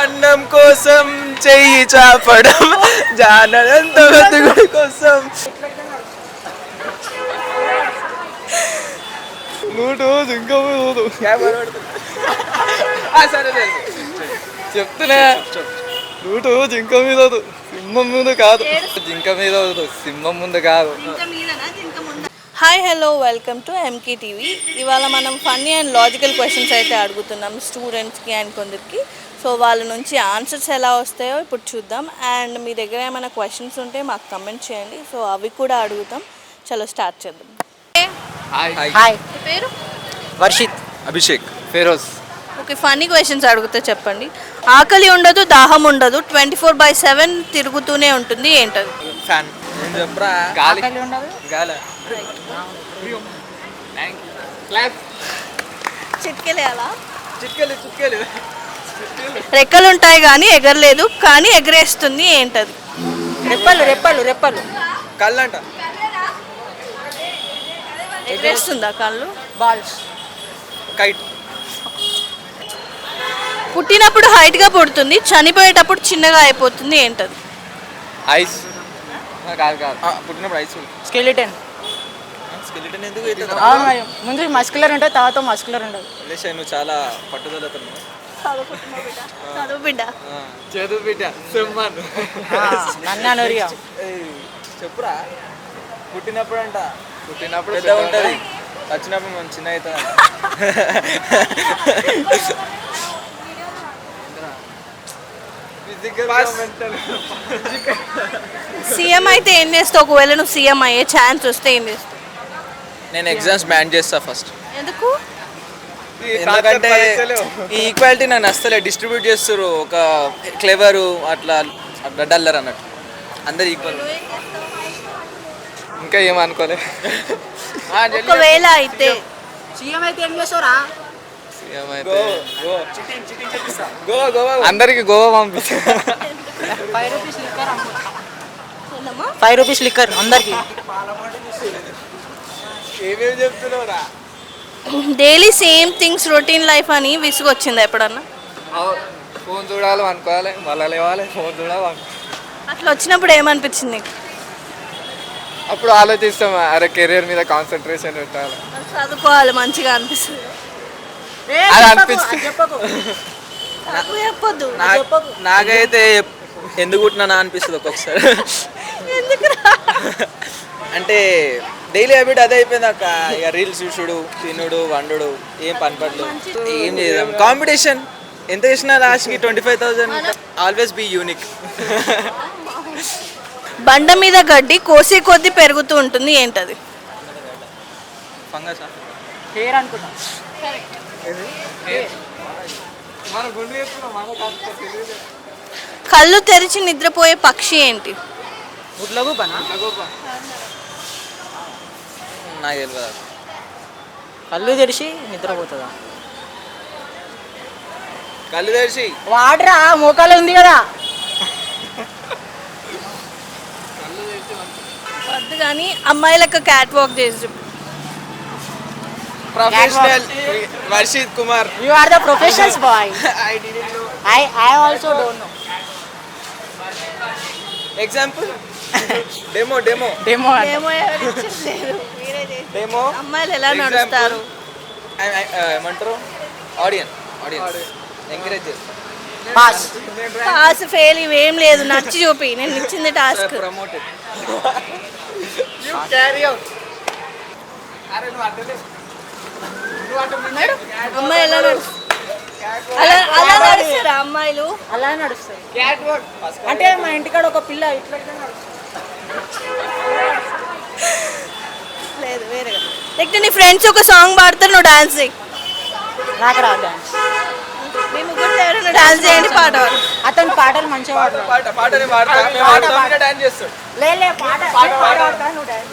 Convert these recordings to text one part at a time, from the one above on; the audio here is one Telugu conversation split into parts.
అన్నం కోసం చెయ్యి చాపడం జానదంత బతుకుడి కోసం చెప్తున్నా నూటు జింక మీద సింహం ముందు కాదు, జింక మీద సింహం ముందు కాదు. Hi hello welcome to MK TV. ఇవాళ మనం ఫన్నీ అండ్ లాజికల్ క్వశ్చన్స్ అయితే అడుగుతున్నాం స్టూడెంట్స్కి అండ్ కొందరికి. సో వాళ్ళ నుంచి ఆన్సర్స్ ఎలా వస్తాయో ఇప్పుడు చూద్దాం. అండ్ మీ దగ్గర ఏమైనా క్వశ్చన్స్ ఉంటే మాకు కమెంట్ చేయండి, సో అవి కూడా అడుగుతాం. చలో స్టార్ట్ చేద్దాం. హాయ్, పేరు Varshith, Abhishek, Feroz. Okay, funny questions అడిగితే చెప్పండి. ఆకలి ఉండదు, దాహం ఉండదు, 24/7 తిరుగుతూనే ఉంటుంది, ఏంటది? ఫ్యాన్. చెప్పరా? గాలి ఉండదు. గాలి. చిట్కెలేయాలా? చిట్కెలు చిట్కెలు. రెక్కలు ఉంటాయి కానీ ఎగరలేదు, కానీ ఎగరేస్తుంది, ఏంటది? రెప్పలు రెప్పలు రెప్పలు. కళ్ళంట. ఎగరేస్తుందా కళ్ళు? బాల్స్. కైట్. పుట్టినప్పుడు హైట్గా పుడుతుంది, చనిపోయేటప్పుడు చిన్నగా అయిపోతుంది, ఏంటది? ఐస్. కాదు కాదు, పుట్టినప్పుడు ఐస్. స్కెలిటన్. స్కెలిటన్ ఎందుకు? ముందు మస్కులర్ ఉంటుంది, తర్వాత మస్కులర్ ఉండదు. నువ్వు చాలా పట్టుదలతో చదువు బిడ్డ. చదువు బిడ్డ. నన్ను అనోరియా. చెప్పురా. పుట్టినప్పుడు అంట, పుట్టినప్పుడు పెద్ద ఉంటుంది, వచ్చినప్పుడు మనం చిన్న అవుతుంది. సీఎం అయితే ఏం చేస్తావు? ఒకవేళ నువ్వు సీఎం అయ్యే ఛాన్స్ వస్తే ఏం చేస్తావు? నేను ఎగ్జామ్స్ బ్యాన్ చేస్తా ఫస్ట్. ఎందుకు? ఎందుకంటే ఈ ఈక్వాలిటీ నాకు నచ్చలే. డిస్ట్రిబ్యూట్ చేస్తారు ఒక క్లెవరు అట్లా డల్లర్ అన్నట్టు, అందరు ఈక్వల్. ఇంకా ఏమనుకోలే. ఒకవేళ అయితే సీఎం అయితే ఏం చేస్తావురా? అందరికి గోవా పంపిస్తా. 5 రూపీస్ లిక్కర్ అందరికి. ఏమేమి చెప్తున్నావురా? Daily same things routine life అని విసుగు వచ్చిందా ఎప్పుడన్నా? ఫోన్ చూడాలి అనుకోవాలి, మళ్ళీ లేవాలి, ఫోన్ చూడాలి. అట్లా వచ్చినప్పుడు ఏమనిపించింది నీకు? అప్పుడు ఆలోచిస్తాం, అరే కెరీర్ మీద కాన్సన్ట్రేషన్ పెట్టాలి, చదువుకోవాలి, మంచిగా అనిపిస్తుంది. అది అనిపిస్తుంది. చెప్పొద్దు. నాకైతే ఎందుకు పుట్టినా అనిపిస్తుంది ఒక్కొక్కసారి. అంటే డైలీ హ్యాబిట్ అదే అయిపోయింది అక్క. ఇక రీల్స్ చూసుడు, తినుడు, వండుడు, ఏం పని పడలు, ఏం చేద్దాం. కాంపిటీషన్ ఎంత చేసినా లాస్ట్కి 25,000. Always be unique. బండ మీద గడ్డి కోసే కొద్దీ పెరుగుతూ ఉంటుంది, ఏంటది? ఫంగస్. హెయిర్ అనుకుంటా. కళ్ళు తెరిచి నిద్రపోయే పక్షి ఏంటి? గుడ్లగూపనా? నాకు తెలియదు. కళ్ళు తెరిచి నిద్రపోతుందా? కళ్ళు తెరిచి వాడరా, మోకాలు ఉంది కదా. వద్దు కానీ అమ్మాయిలకు క్యాట్ వాక్ చేసి professional Varshith Kumar. You are the professionals boy. I also don't know. Example demo demo Demo. Demo. అమ్మాయిలు ఎలా నడుస్తారు? ఏమంటారు? ఆడియన్స్ ఎంకరేజ్ చేస్తారు. Pass. పాస్ ఫెయిల్ ఇవేం లేదు, నచ్చి చూపి. నేను ఇచ్చింది టాస్క్. ప్రమోటెడ్. అమ్మాయి ఎలా నడుస్తారు? అలా నడుస్తారా అమ్మాయిలు? అలా నడుస్తుంది. అంటే మా ఇంటికాడ ఒక పిల్ల ఇట్లా లేదు, వేరేగా. లేకపోతే నీ ఫ్రెండ్స్ ఒక సాంగ్ పాడతారు, నువ్వు డాన్స్ చేయి. నాకు రాదు డాన్స్. మీ ముగ్గురు ఎవరైనా డాన్స్ చేయండి, పాట పాడు. అతను పాటలు మంచిగా పాడతాడు. పాటనే డాన్స్ చేస్తాడు. లే పాట పాడతా, నువ్వు డాన్స్.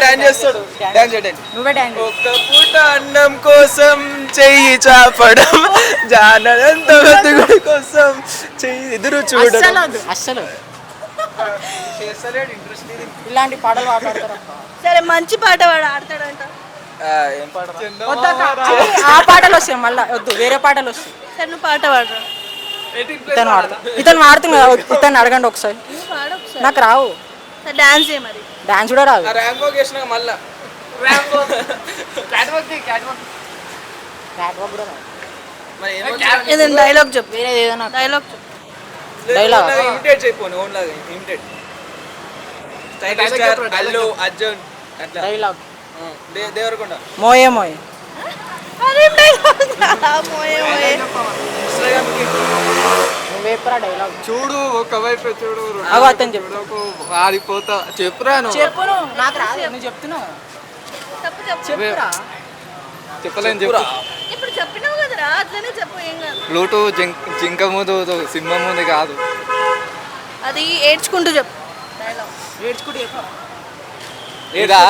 డాన్స్ చేస్తాడు. డాన్స్ చేయండి. నువ్వే డాన్స్. ఒక్క పూట అన్నం కోసం చెయ్యి చాపడం జానదంత బతుకుడి కోసం చెయ్యి ఎదురు చూడడం. అస్సలు ఇలాంటి పాటలు పాడతారు. సరే, మంచి పాట వాడు ఆడతాడంట. ఏం పాట వద్దక్క. ఆ పాటలు వస్తాయి మళ్ళా వద్దు, వేరే పాటలు వస్తాయి. సరే నువ్వు పాట పాడరా. ఇతను వాడుతుంది కదా, ఇతను అడగండి ఒకసారి. నువ్వు పాడు ఒకసారి. నాకు రావు, సరే డాన్స్ చేయ మరి. డాన్స్ కూడా రాదు. ర్యాంబో చేసినా మళ్ళా మరి ఏదైనా డైలాగ్ చెప్పు. వేరే ఏదైనా డైలాగ్ చెప్పు. Dialogue. ఇమిటేట్ చేయపోను ఓన్ లాగా imitate stylish star Allu Arjun అట్లా డైలాగ్. దేవరకొండ మోయే మోయే. అదేం డైలాగ్? మోయే మోయే. ఇన్స్టాగ్రామ్కి నువ్వేపురా డైలాగ్. చూడు ఒకవైపు చూడు అగో అతను చెప్పు. ఆడిపోతా చెప్పురాను చెప్పును, నాకు రాదు, నువ్వు చెప్తున్నావు. చెప్పు చెప్పు. చెప్పురా. చెప్పలేను చెప్పు ఇప్పుడు చెప్పినావు కదరా, అట్లనే చెప్పు, ఏం కాదు. ప్లూటు జింక ముందు సింహం ముందు కాదు. అది ఏడ్చుకుంటూ చెప్పు డైలాగ్. ఏడ్చుకుంటూ చెప్పు. ఏదా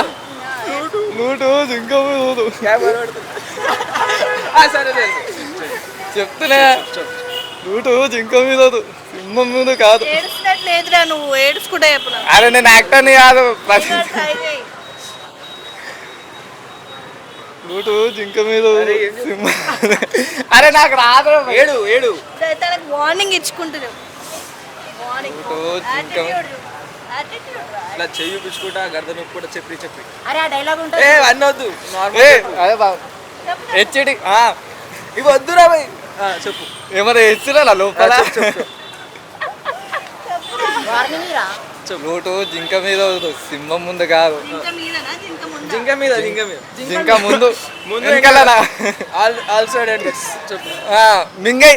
ప్లూటు జింక ముందు సరే సరే చెప్తున్నా. ప్లూటు జింక మీద సింహం ముందు కాదు. ఏడుస్తున్నట్టు లేదురా, నువ్వు ఏడుచుకుంటే చెప్పు నాకు. అరే నేను యాక్టర్ని కాదు. ట్రై చేయి. ప్లూటు జింక మీద సింహం. అరే నాకు రాదు. ఏడు ఏడు తనకు వార్నింగ్ ఇచ్చుకుంటూ చెప్పు. వార్నింగ్. యాటిట్యూడ్ ఇట్లా చెయ్యి పిచ్చుకుంటా గర్ద నొప్పి కూడా చెప్పి చెప్పి అరే ఆ డైలాగ్ ఉంటుంది. అన్నొద్దు ఏ నార్మల్ అదే బాబు హెచ్డి ఇవి వద్దురా భయ్ చెప్పు ఏమన్నా హెచ్చిరా లోపల. వార్నింగ్ రా. ప్లూటు జింక మీద సింహం ముందు కాదు. జింక మీదనా జింక ముందా? జింక మీద జింక మీద జింక ముందు ముందు వెనకాలనా? ఆల్ సైడ్ అండ్ చెప్పు మింగై